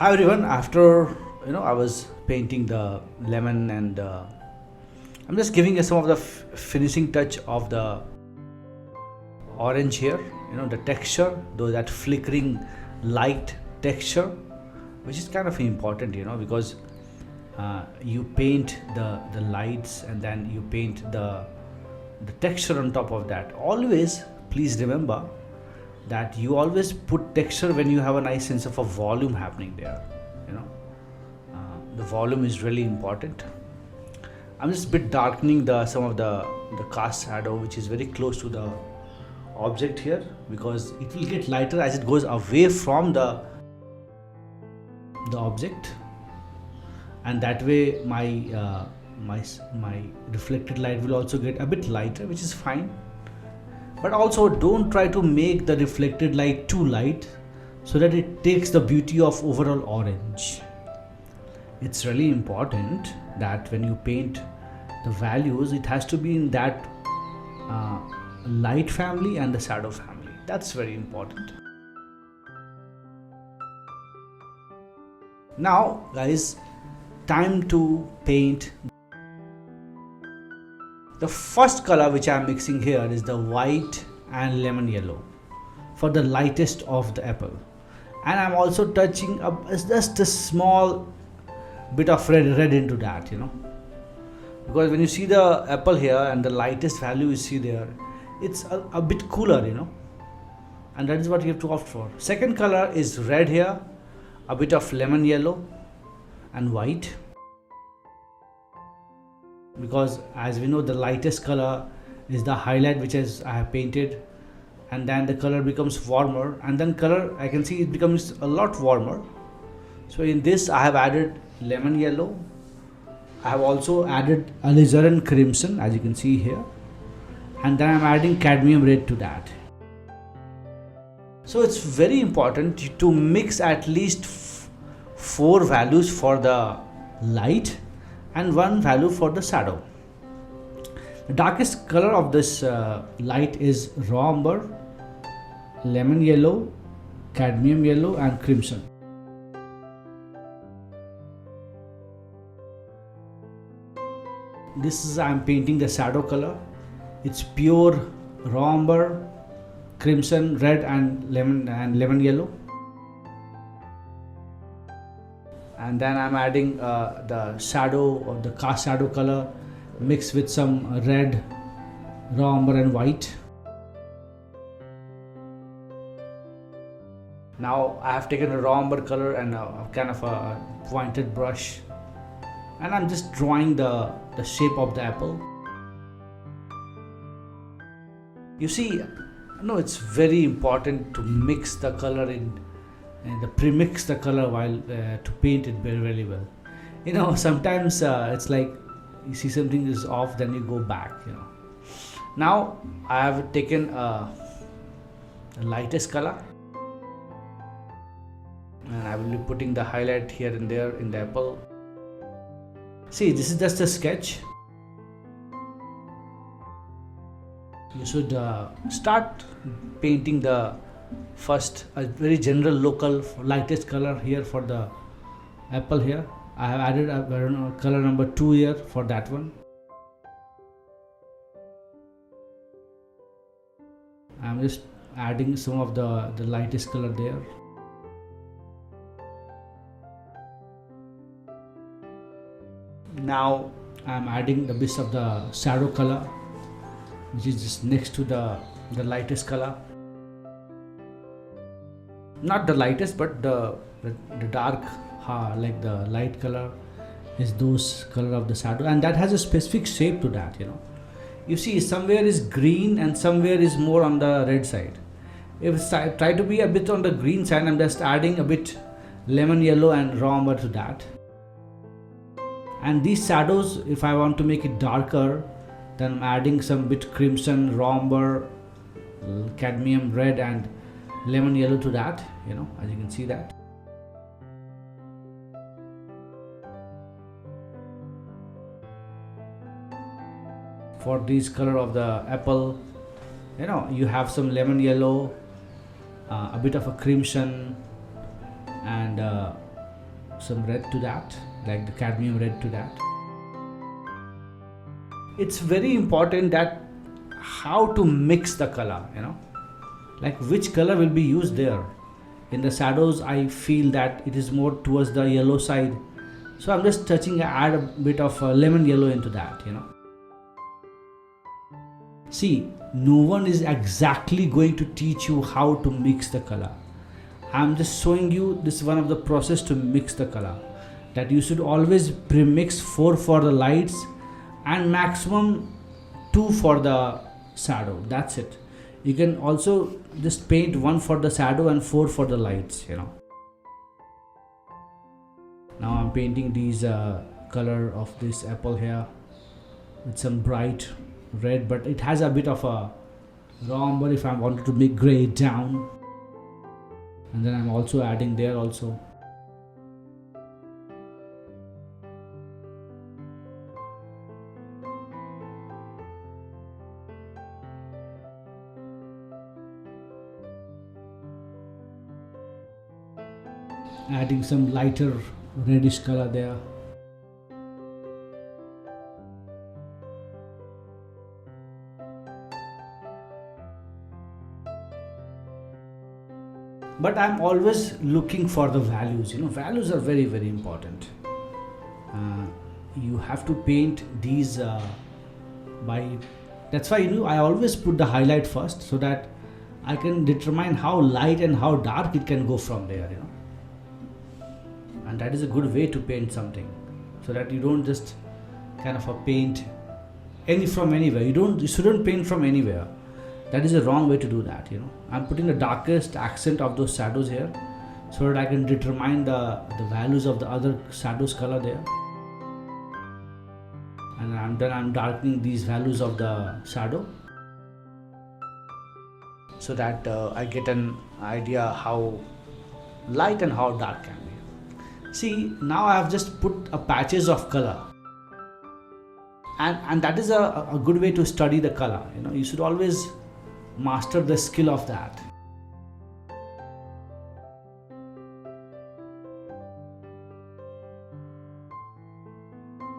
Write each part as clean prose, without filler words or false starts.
Hi everyone. After I was painting the lemon and I'm just giving you some of the finishing touch of the orange here. The texture, though that flickering light texture, which is kind of important. Because you paint the lights and then you paint the texture on top of that. Always, please remember that you always put texture when you have a nice sense of a volume happening there. The volume is really important. I'm just a bit darkening some of the cast shadow, which is very close to the object here, because it will get lighter as it goes away from the object, and that way my reflected light will also get a bit lighter, which is fine. But also don't try to make the reflected light too light so that it takes the beauty of overall orange. It's really important that when you paint the values, it has to be in that light family and the shadow family. That's very important. Now guys, time to paint. The first color which I am mixing here is the white and lemon yellow for the lightest of the apple, and I'm also touching up just a small bit of red into that, because when you see the apple here and the lightest value you see there, it's a bit cooler, and that is what you have to opt for. Second color is red here, a bit of lemon yellow and white, because as we know the lightest color is the highlight which I have painted, and then the color becomes warmer, and then color I can see it becomes a lot warmer. So in this I have added lemon yellow. I have also added alizarin crimson, as you can see here, and then I'm adding cadmium red to that. So it's very important to mix at least 4 values for the light and 1 value for the shadow. The darkest color of this light is raw umber, lemon yellow, cadmium yellow and crimson. This is I'm painting the shadow color. It's pure raw umber, crimson, red and lemon yellow. And then I'm adding the shadow or the cast shadow color mixed with some red, raw umber and white. Now I have taken a raw umber color and a kind of a pointed brush, and I'm just drawing the shape of the apple. You see, it's very important to mix the color and pre-mix the color while to paint it very, very well. Sometimes it's like you see something is off, then you go back. Now I have taken the lightest color, and I will be putting the highlight here and there in the apple. See, this is just a sketch. You should start painting the first a very general local lightest color here for the apple here. I have added color number 2 here for that one. I'm just adding some of the lightest color there. Now I'm adding the bit of the shadow color, which is just next to the lightest color. Not the lightest, but the dark, like the light color is those color of the shadow, and that has a specific shape to that. You see, somewhere is green and somewhere is more on the red side. If I try to be a bit on the green side, I'm just adding a bit lemon yellow and raw umber to that. And these shadows, if I want to make it darker, then I'm adding some bit crimson, raw umber, cadmium red and lemon yellow to that, as you can see that. For this color of the apple, you have some lemon yellow, a bit of a crimson and some red to that, like the cadmium red to that. It's very important that how to mix the color, like which color will be used there. In the shadows, I feel that it is more towards the yellow side, so I'm just add a bit of lemon yellow into that. See, no one is exactly going to teach you how to mix the color. I'm just showing you this is one of the process to mix the color, that you should always pre-mix 4 for the lights and maximum 2 for the shadow. That's it. You can also just paint 1 for the shadow and 4 for the lights. Now I'm painting these color of this apple here with some bright red, but it has a bit of a raw umber if I wanted to make gray down. And then I'm also adding there also. Adding some lighter reddish color there. But I'm always looking for the values. Values are very, very important. You have to paint these that's why I always put the highlight first, so that I can determine how light and how dark it can go from there. And that is a good way to paint something, so that you don't just kind of paint from anywhere. You shouldn't paint from anywhere. That is a wrong way to do that. I'm putting the darkest accent of those shadows here, so that I can determine the values of the other shadows color there. And then I'm darkening these values of the shadow, so that I get an idea how light and how dark can be. See, now I have just put a patches of color, and that is a good way to study the color. You should always master the skill of that.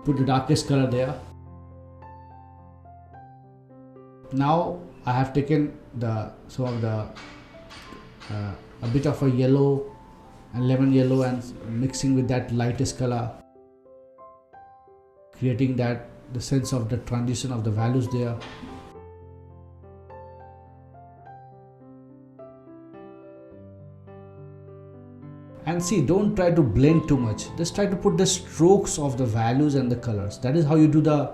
Put the darkest color there. Now I have taken a bit of a yellow and lemon yellow and mixing with that lightest color, creating the sense of the transition of the values there. And see, don't try to blend too much. Just try to put the strokes of the values and the colors. That is how you do the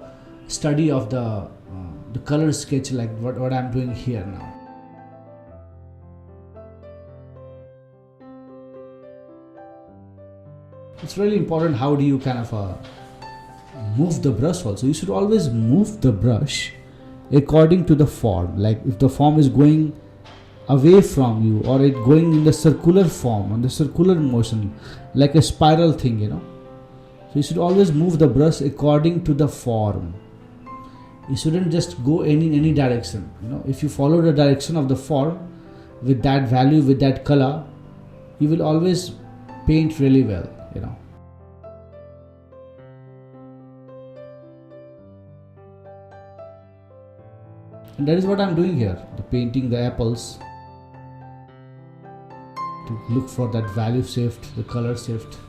study of the color sketch, like what I'm doing here now. It's really important how do you kind of move the brush also. You should always move the brush according to the form. Like if the form is going away from you, or it going in the circular form, on the circular motion, like a spiral thing, So you should always move the brush according to the form. You shouldn't just go any direction. If you follow the direction of the form with that value, with that color, you will always paint really well. And that is what I'm doing here, painting the apples, to look for that value shift, the color shift.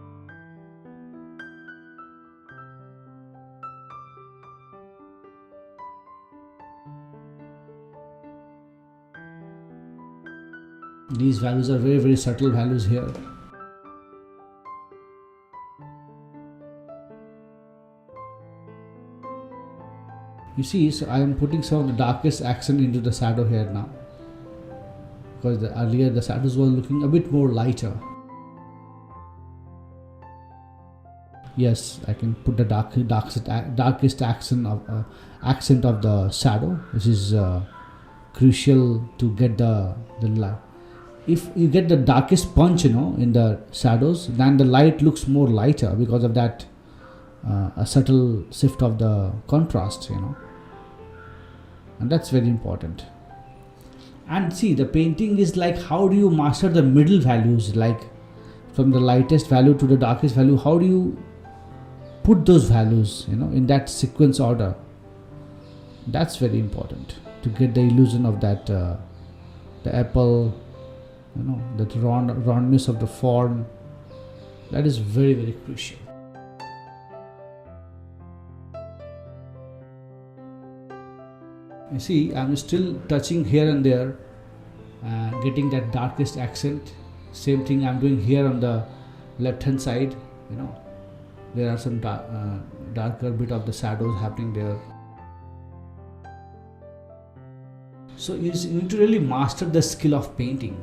These values are very, very subtle values here. You see, so I am putting some of the darkest accent into the shadow here now, because earlier the shadows were looking a bit more lighter. Yes, I can put the darkest accent of the shadow, which is crucial to get the light. If you get the darkest punch, in the shadows, then the light looks more lighter because of that a subtle shift of the contrast, and that's very important. And see, the painting is like, how do you master the middle values? Like from the lightest value to the darkest value, how do you put those values, in that sequence order? That's very important to get the illusion of that, the apple, that roundness of the form. That is very, very crucial. You see, I'm still touching here and there, getting that darkest accent. Same thing I'm doing here on the left hand side. There are some darker bit of the shadows happening there. So you need to really master the skill of painting.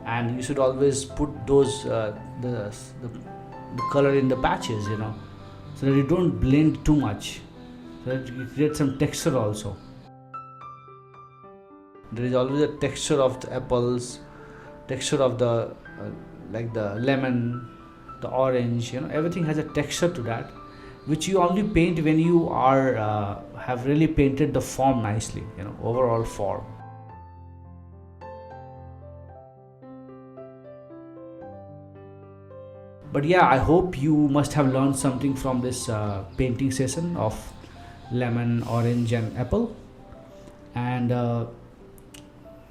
And you should always put those the color in the patches, so that you don't blend too much, so that you create some texture also. There is always a texture of the apples, texture of the like the lemon, the orange, everything has a texture to that, which you only paint when you are have really painted the form nicely, overall form. But yeah, I hope you must have learned something from this painting session of lemon, orange and apple. And I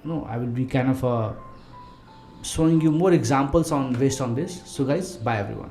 will be kind of showing you more examples based on this. So guys, bye everyone.